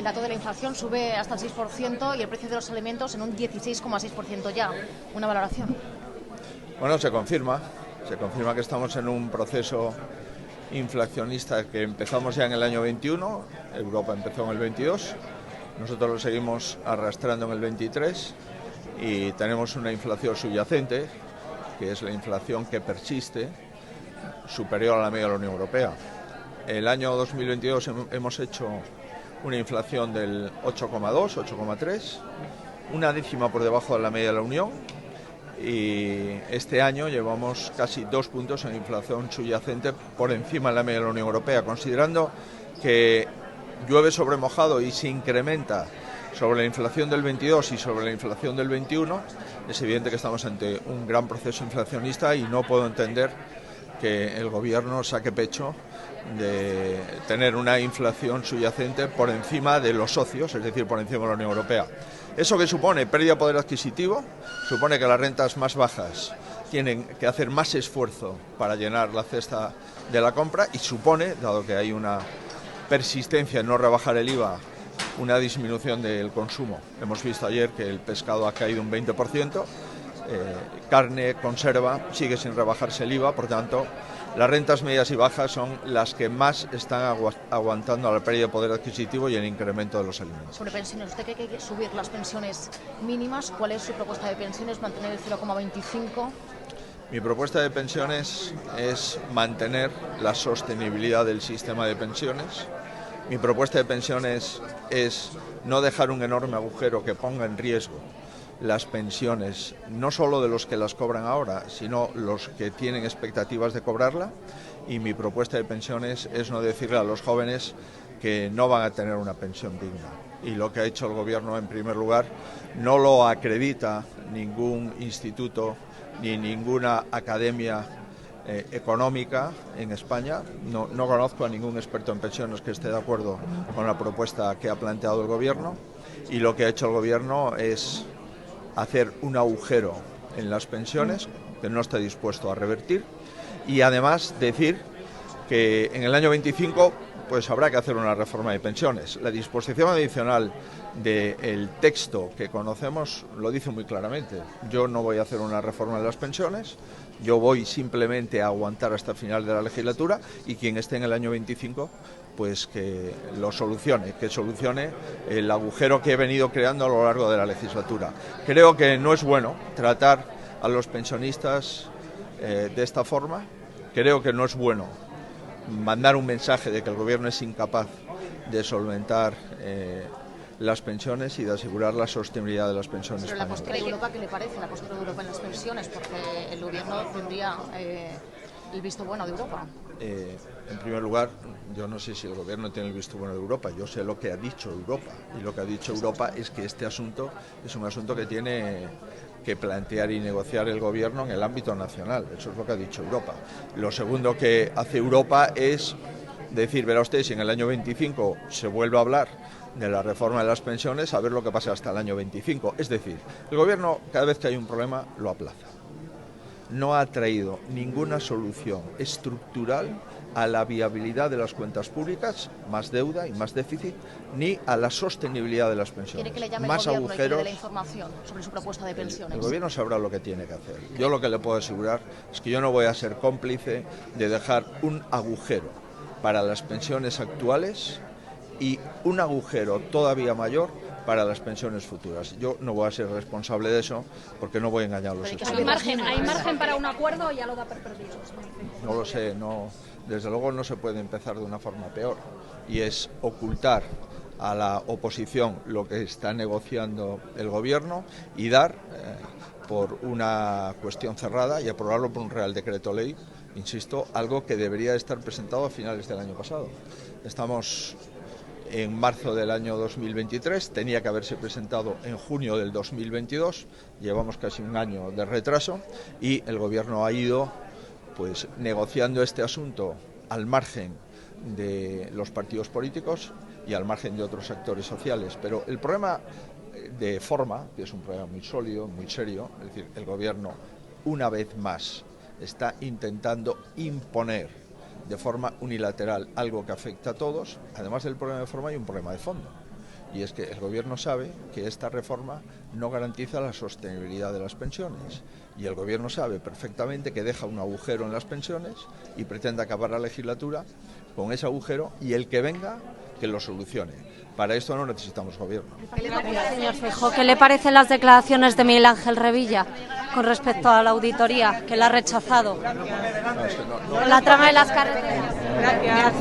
dato de la inflación sube hasta el 6% y el precio de los alimentos en un 16,6% ya. ¿Una valoración? Bueno, se confirma que estamos en un proceso inflacionista que empezamos ya en el año 21, Europa empezó en el 22, nosotros lo seguimos arrastrando en el 23 y tenemos una inflación subyacente, que es la inflación que persiste, superior a la media de la Unión Europea. El año 2022 hemos hecho una inflación del 8,2, 8,3, una décima por debajo de la media de la Unión, y este año llevamos casi 2 puntos en inflación subyacente por encima de la media de la Unión Europea. Considerando que llueve sobre mojado y se incrementa sobre la inflación del 22 y sobre la inflación del 21, es evidente que estamos ante un gran proceso inflacionista y no puedo entender que el gobierno saque pecho de tener una inflación subyacente por encima de los socios, es decir, por encima de la Unión Europea. ¿Eso que supone? Pérdida de poder adquisitivo, supone que las rentas más bajas tienen que hacer más esfuerzo para llenar la cesta de la compra y supone, dado que hay una persistencia en no rebajar el IVA, una disminución del consumo. Hemos visto ayer que el pescado ha caído un 20%, carne, conserva, sigue sin rebajarse el IVA, por tanto, las rentas medias y bajas son las que más están aguantando la pérdida de poder adquisitivo y el incremento de los alimentos. Sobre pensiones, usted cree que hay que subir las pensiones mínimas. ¿Cuál es su propuesta de pensiones? ¿Mantener el 0,25? Mi propuesta de pensiones es mantener la sostenibilidad del sistema de pensiones. Mi propuesta de pensiones es no dejar un enorme agujero que ponga en riesgo las pensiones, no solo de los que las cobran ahora, sino los que tienen expectativas de cobrarla. Y mi propuesta de pensiones es no decirle a los jóvenes que no van a tener una pensión digna. Y lo que ha hecho el gobierno, en primer lugar, no lo acredita ningún instituto ni ninguna academia económica en España. No conozco a ningún experto en pensiones que esté de acuerdo con la propuesta que ha planteado el gobierno, y lo que ha hecho el gobierno es hacer un agujero en las pensiones que no está dispuesto a revertir, y además decir que en el año 25 pues habrá que hacer una reforma de pensiones. La disposición adicional del texto que conocemos lo dice muy claramente. Yo no voy a hacer una reforma de las pensiones, yo voy simplemente a aguantar hasta el final de la legislatura, y quien esté en el año 25 pues que lo solucione, que solucione el agujero que he venido creando a lo largo de la legislatura. Creo que no es bueno tratar a los pensionistas de esta forma, creo que no es bueno mandar un mensaje de que el gobierno es incapaz de solventar las pensiones y de asegurar la sostenibilidad de las pensiones. Pero la postura de Europa, ¿qué le parece la postura de Europa en las pensiones? Porque el gobierno tendría el visto bueno de Europa. En primer lugar, yo no sé si el gobierno tiene el visto bueno de Europa, yo sé lo que ha dicho Europa, y lo que ha dicho Europa es que este asunto es un asunto que tiene que plantear y negociar el gobierno en el ámbito nacional. Eso es lo que ha dicho Europa. Lo segundo que hace Europa es decir, verá usted, si en el año 25 se vuelve a hablar de la reforma de las pensiones, a ver lo que pasa hasta el año 25. Es decir, el gobierno, cada vez que hay un problema, lo aplaza. No ha traído ninguna solución estructural a la viabilidad de las cuentas públicas, más deuda y más déficit, ni a la sostenibilidad de las pensiones. ¿Quiere que le llame más el gobierno agujeros. Y que le dé la información sobre su propuesta de pensiones? El gobierno sabrá lo que tiene que hacer. Yo lo que le puedo asegurar es que yo no voy a ser cómplice de dejar un agujero para las pensiones actuales y un agujero todavía mayor para las pensiones futuras. Yo no voy a ser responsable de eso porque no voy a engañar a los españoles. ¿Hay margen para un acuerdo o ya lo da por perdido? No lo sé, desde luego no se puede empezar de una forma peor, y es ocultar a la oposición lo que está negociando el gobierno y dar por una cuestión cerrada y aprobarlo por un Real Decreto Ley, insisto, algo que debería estar presentado a finales del año pasado. Estamos en marzo del año 2023, tenía que haberse presentado en junio del 2022, llevamos casi un año de retraso y el gobierno ha ido pues negociando este asunto al margen de los partidos políticos y al margen de otros actores sociales. Pero el problema de forma, que es un problema muy sólido, muy serio, es decir, el gobierno una vez más está intentando imponer de forma unilateral algo que afecta a todos. Además del problema de forma hay un problema de fondo, y es que el Gobierno sabe que esta reforma no garantiza la sostenibilidad de las pensiones, y el Gobierno sabe perfectamente que deja un agujero en las pensiones y pretende acabar la legislatura con ese agujero, y el que venga que lo solucione. Para esto no necesitamos Gobierno. Señor Feijóo, ¿qué le parecen las declaraciones de Miguel Ángel Revilla con respecto a la auditoría, que la ha rechazado? No, es que no. La trama de las carreteras. Gracias.